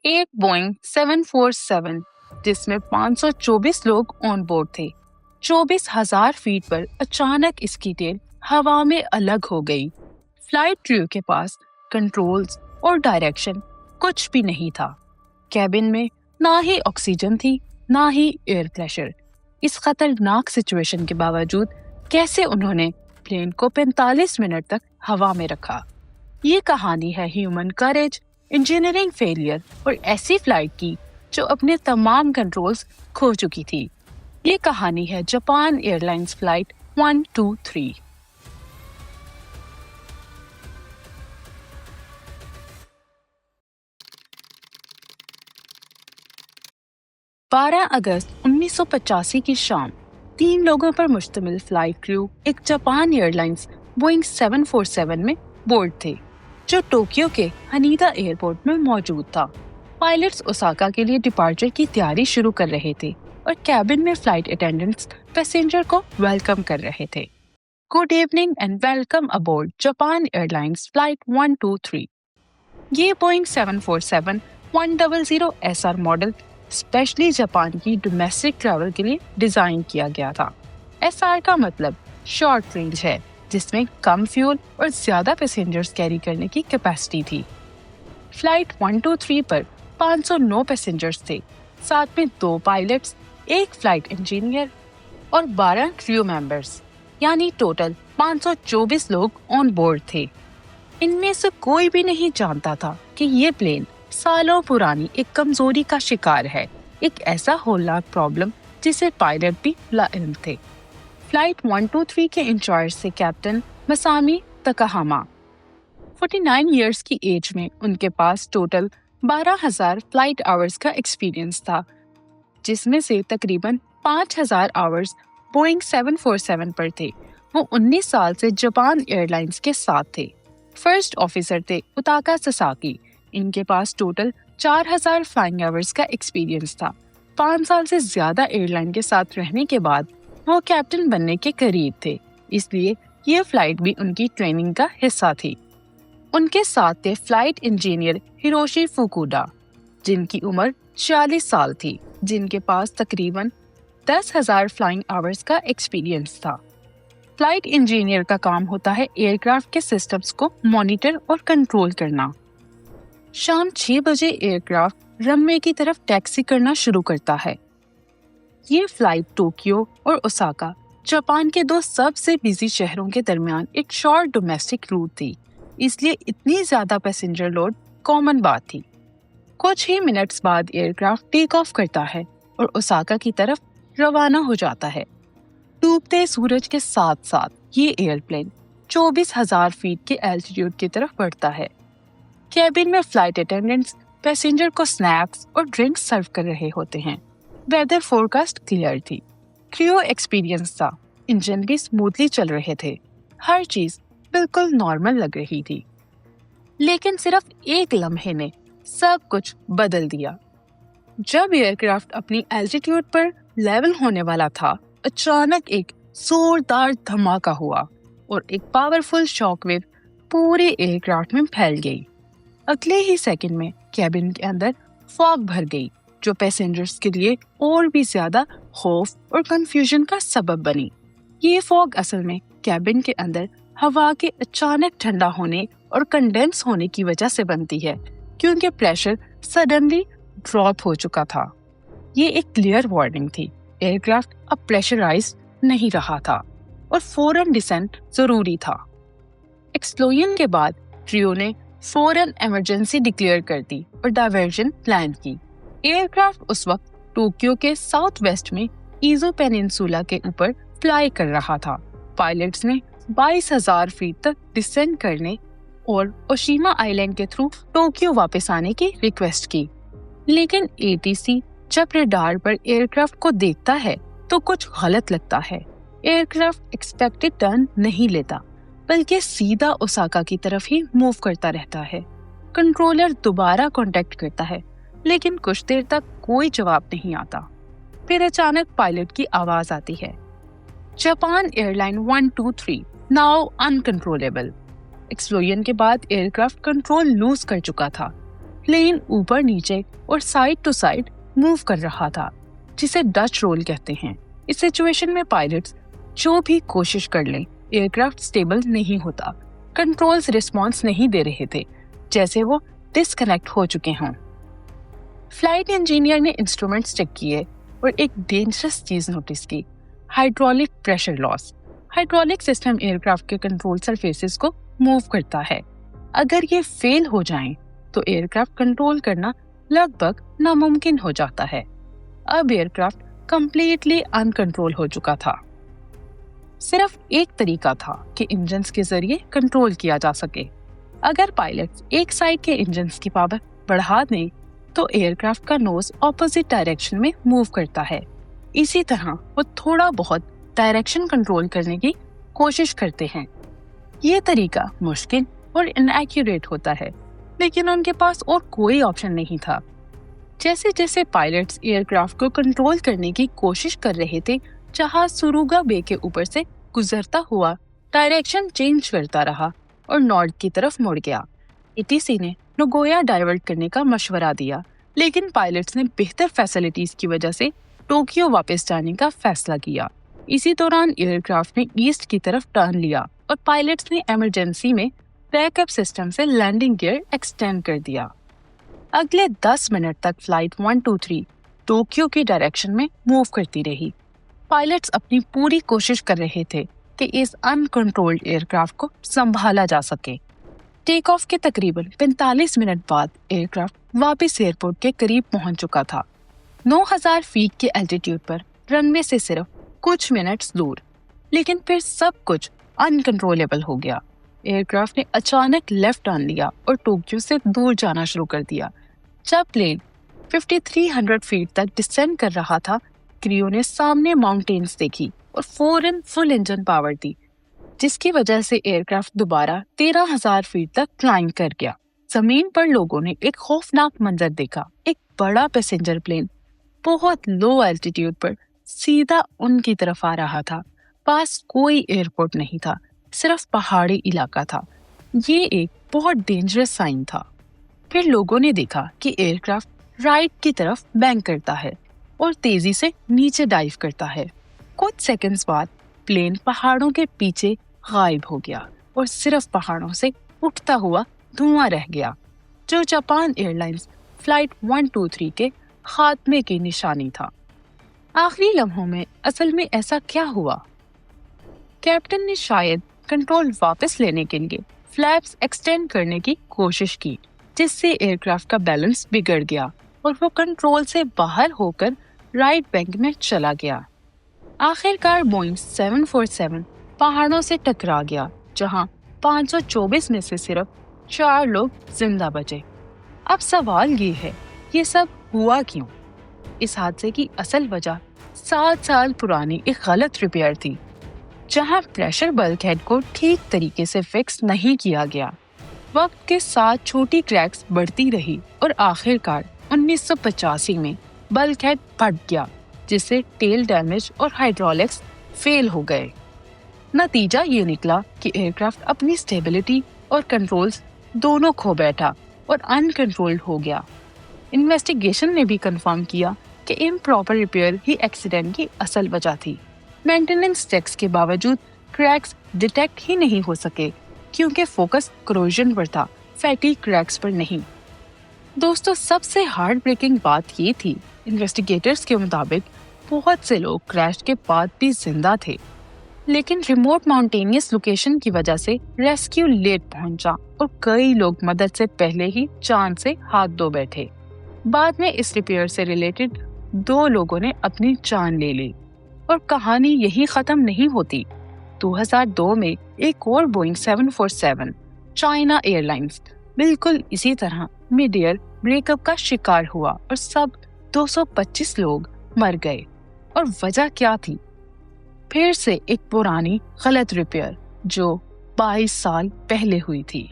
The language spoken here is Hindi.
एक बोइंग 747 जिसमें 524 लोग ऑन बोर्ड थे। 24,000 फीट पर अचानक इसकी टेल हवा में अलग हो गई। फ्लाइट क्रू के पास कंट्रोल्स और डायरेक्शन कुछ भी नहीं था। कैबिन में ना ही ऑक्सीजन थी, ना ही एयर प्रेशर। इस खतरनाक सिचुएशन के बावजूद कैसे उन्होंने प्लेन को 45 मिनट तक हवा में रखा। ये कहानी है ह्यूमन करेज, इंजीनियरिंग फेलियर और ऐसी फ्लाइट की जो अपने तमाम कंट्रोल्स खो चुकी थी। ये कहानी है जापान एयरलाइंस फ्लाइट 123। 12 अगस्त 1985 की शाम 3 लोगों पर मुश्तमिल फ्लाइट क्रू एक जापान एयरलाइंस बोइंग 747 में बोर्ड थे, जो टोक्यो के हनीदा एयरपोर्ट में मौजूद था। पायलट्स ओसाका के लिए डिपार्चर की तैयारी शुरू कर रहे थे और कैबिन में फ्लाइट अटेंडेंट्स पैसेंजर को वेलकम कर रहे थे। Good evening and welcome aboard Japan Airlines flight 123। ये Boeing 747 100 SR model specially Japan की डोमेस्टिक ट्रैवल के लिए डिजाइन किया गया था। SR का मतलब शॉर्ट रेंज है, जिसमें कम फ्यूल और ज्यादा पैसेंजर्स कैरी करने की कैपेसिटी थी। फ्लाइट 123 पर 509 पैसेंजर्स थे, साथ में 2 पायलट्स, 1 फ्लाइट इंजीनियर और 12 क्रू मेंबर्स, यानी टोटल 524 लोग ऑन बोर्ड थे। इनमें से कोई भी नहीं जानता था कि ये प्लेन सालों पुरानी एक कमजोरी का शिकार है, एक ऐसा होलनाक प्रॉब्लम जिसे पायलट भी लाइल्म थे। फ्लाइट 123 के इंचार्ज थे कैप्टन मसामी तकाहामा। 49 इयर्स की एज में उनके पास टोटल 12,000 फ्लाइट आवर्स का एक्सपीरियंस था, जिसमें से तकरीबन 5,000 आवर्स बोइंग 747 पर थे। वो 19 साल से जापान एयरलाइंस के साथ थे। फर्स्ट ऑफिसर थे उताका ससाकी। इनके पास टोटल 4,000 फ्लाइंग आवर्स का एक्सपीरियंस था। 5 साल से ज्यादा एयरलाइन के साथ रहने के बाद वो कैप्टन बनने के करीब थे, इसलिए ये फ्लाइट भी उनकी ट्रेनिंग का हिस्सा थी। उनके साथ थे फ्लाइट इंजीनियर हिरोशी फुकुदा, जिनकी उम्र 40 साल थी, जिनके पास तकरीबन 10,000 फ्लाइंग आवर्स का एक्सपीरियंस था। फ्लाइट इंजीनियर का काम होता है एयरक्राफ्ट के सिस्टम्स को मॉनिटर और कंट्रोल करना। शाम 6 बजे एयरक्राफ्ट रनवे की तरफ टैक्सी करना शुरू करता है। ये फ्लाइट टोक्यो और ओसाका, जापान के 2 सबसे बिजी शहरों के दरमियान एक शॉर्ट डोमेस्टिक रूट थी, इसलिए इतनी ज्यादा पैसेंजर लोड कॉमन बात थी। कुछ ही मिनट्स बाद एयरक्राफ्ट टेक ऑफ करता है और ओसाका की तरफ रवाना हो जाता है। डूबते सूरज के साथ साथ ये एयरप्लेन 24,000 फीट के एल्टीट्यूड की तरफ बढ़ता है। कैबिन में फ्लाइट अटेंडेंट्स पैसेंजर को स्नैक्स और ड्रिंक्स सर्व कर रहे होते हैं। वेदर फोरकास्ट क्लियर थी, क्रू एक्सपीरियंस था, इंजन भी स्मूथली चल रहे थे, हर चीज बिल्कुल नॉर्मल लग रही थी। लेकिन सिर्फ एक लम्हे ने सब कुछ बदल दिया। जब एयरक्राफ्ट अपनी एल्टीट्यूड पर लेवल होने वाला था, अचानक एक जोरदार धमाका हुआ और एक पावरफुल शॉकवेव पूरे एयरक्राफ्ट में फैल गई। अगले ही सेकंड में कैबिन के अंदर फॉग भर गई, जो पैसेंजर्स के लिए और भी ज्यादा खौफ और कंफ्यूजन का सबब बनी। ये फॉग असल में कैबिन के अंदर हवा के अचानक ठंडा होने और कंडेंस होने की वजह से बनती है, क्योंकि प्रेशर सडनली ड्रॉप हो चुका था। ये एक क्लियर वार्निंग थी, एयरक्राफ्ट अब प्रेशराइज नहीं रहा था और फौरन डिसेंट जरूरी था। एक्सप्लोजन के बाद क्रू ने फौरन इमरजेंसी डिक्लेयर कर दी और डायवर्जन प्लान की। एयरक्राफ्ट उस वक्त टोक्यो के साउथ वेस्ट में ईजो पेनिनसुला के ऊपर फ्लाई कर रहा था। पायलट्स ने 22,000 फीट तक डिसेंड करने और ओशिमा आइलैंड के थ्रू टोक्यो वापस आने की रिक्वेस्ट की, लेकिन एटीसी जब रडार पर एयरक्राफ्ट को देखता है तो कुछ गलत लगता है। एयरक्राफ्ट एक्सपेक्टेड टर्न नहीं लेता, बल्कि सीधा ओसाका की तरफ ही मूव करता रहता है। कंट्रोलर दोबारा कांटेक्ट करता है, लेकिन कुछ देर तक कोई जवाब नहीं आता। फिर अचानक पायलट की आवाज आती है, Japan airline 123 now uncontrollable. Explosion के बाद एयरक्राफ्ट कंट्रोल लूज कर चुका था। प्लेन ऊपर नीचे और साइड टू साइड मूव कर रहा था, जिसे डच रोल कहते हैं। इस सिचुएशन में पायलट्स जो भी कोशिश कर लें, एयरक्राफ्ट स्टेबल नहीं होता। कंट्रोल्स रिस्पॉन्स नहीं दे रहे थे, जैसे वो डिस्कनेक्ट हो चुके हों। फ्लाइट इंजीनियर ने इंस्ट्रूमेंट्स चेक किए और एक डेंजरस चीज नोटिस की, hydraulic pressure loss. Hydraulic system aircraft के कंट्रोल सरफेसेस को मूव करता है। अगर ये फेल हो जाएं, तो एयरक्राफ्ट कंट्रोल करना लगभग नामुमकिन हो जाता है। अब एयरक्राफ्ट कंप्लीटली अनकंट्रोल हो चुका था। सिर्फ एक तरीका था कि इंजन्स के जरिए कंट्रोल किया जा सके। अगर पायलट्स एक साइड के इंजन्स की पावर बढ़ा दें, तो एयरक्राफ्ट का नोज ऑपोजिट डायरेक्शन में मूव करता है। इसी तरह वो थोड़ा बहुत डायरेक्शन कंट्रोल करने की कोशिश करते हैं। ये तरीका मुश्किल और इनएक्यूरेट होता है, लेकिन उनके पास और कोई ऑप्शन नहीं था। जैसे जैसे पायलट्स एयरक्राफ्ट को कंट्रोल करने की कोशिश कर रहे थे, जहाज सुरुगा बे के ऊपर से गुजरता हुआ डायरेक्शन चेंज करता रहा और नॉर्थ की तरफ मुड़ गया। एटीसी ने नगोया डाइवर्ट करने का मशवरा दिया, लेकिन पायलट्स ने बेहतर फैसिलिटीज की वजह से टोक्यो वापस जाने का फैसला किया। इसी दौरान एयरक्राफ्ट ने ईस्ट की तरफ टर्न लिया और पायलट्स ने इमरजेंसी में बैकअप सिस्टम से लैंडिंग गियर एक्सटेंड कर दिया। अगले 10 मिनट तक फ्लाइट 123 टोक्यो की डायरेक्शन में मूव करती रही। पायलट्स अपनी पूरी कोशिश कर रहे थे कि इस अनकंट्रोल्ड एयरक्राफ्ट को संभाला जा सके। टेक ऑफ के तकरीबन 45 मिनट बाद एयरक्राफ्ट वापस एयरपोर्ट के करीब पहुंच चुका था, 9000 फीट के एल्टीट्यूड पर, रनवे से सिर्फ कुछ मिनट्स दूर। लेकिन फिर सब कुछ अनकंट्रोलेबल हो गया। एयरक्राफ्ट ने अचानक लेफ्ट टर्न लिया और टोक्यो से दूर जाना शुरू कर दिया। जब प्लेन 5300 फीट तक डिसेंड कर रहा था, क्रियो ने सामने माउंटेन्स देखी और फौरन फुल इंजन पावर दी, जिसकी वजह से एयरक्राफ्ट दोबारा 13000 फीट तक क्लाइंब कर गया। जमीन पर लोगों ने एक खौफनाक मंजर देखा। एक बड़ा पैसेंजर प्लेन बहुत लो एल्टीट्यूड पर सीधा उनकी तरफ आ रहा था। पास कोई एयरपोर्ट नहीं था, सिर्फ पहाड़ी इलाका था। ये एक बहुत डेंजरस साइन था। फिर लोगों ने देखा कि एयरक्राफ्ट राइट की तरफ बैंक करता है और तेजी से नीचे डाइव करता है। कुछ सेकंड्स बाद प्लेन पहाड़ों के पीछे गायब हो गया और सिर्फ पहाड़ों से उठता हुआ धुआं रह गया, जो जापान एयरलाइंस फ्लाइट 123 के खात्मे की निशानी था। आखिरी लम्हों में असल में ऐसा क्या हुआ? कैप्टन ने शायद कंट्रोल वापस लेने के लिए फ्लैप्स एक्सटेंड करने की कोशिश की, जिससे एयरक्राफ्ट का बैलेंस बिगड़ गया और वो कंट्रोल से बाहर होकर राइट बैंक में चला गया। आखिरकार बोइंग 747 पहाड़ों से टकरा गया, जहां 524 में से सिर्फ 4 लोग जिंदा बचे। अब सवाल ये है, ये सब हुआ क्यों? इस हादसे की असल वजह 7 साल पुरानी एक गलत रिपेयर थी, जहां प्रेशर बल्कहेड को ठीक तरीके से फिक्स नहीं किया गया। वक्त के साथ छोटी क्रैक्स बढ़ती रही और आखिरकार 1985 में बल्कहेड फट गया, जिससे टेल डैमेज और हाइड्रोलिक्स फेल हो गए। नतीजा ये निकला कि एयरक्राफ्ट अपनी स्टेबिलिटी और कंट्रोल्स दोनों खो बैठा और अनकंट्रोल्ड हो गया। इन्वेस्टिगेशन ने भी कंफर्म किया कि इम्प्रॉपर रिपेयर ही एक्सीडेंट की असल वजह थी। मेंटेनेंस चेक्स के बावजूद क्रैक्स डिटेक्ट ही नहीं हो सके, क्योंकि फोकस करोजन पर था, फैटी क्रैक्स पर नहीं। दोस्तों, सबसे हार्ट ब्रेकिंग बात ये थी, इन्वेस्टिगेटर्स के मुताबिक बहुत से लोग क्रैश के बाद भी जिंदा थे, लेकिन रिमोट माउंटेनियस लोकेशन की वजह से रेस्क्यू लेट पहुंचा और कई लोग मदद से पहले ही जान से हाथ धो बैठे। बाद में इस रिपेयर से रिलेटेड 2 लोगों ने अपनी जान ले ली और कहानी यही खत्म नहीं होती। 2002 में एक और बोइंग 747 चाइना एयरलाइंस बिल्कुल इसी तरह मिड एयर ब्रेकअप का शिकार हुआ और सब 225 लोग मर गए। और वजह क्या थी? फिर से एक पुरानी गलत रिपेयर जो 22 साल पहले हुई थी।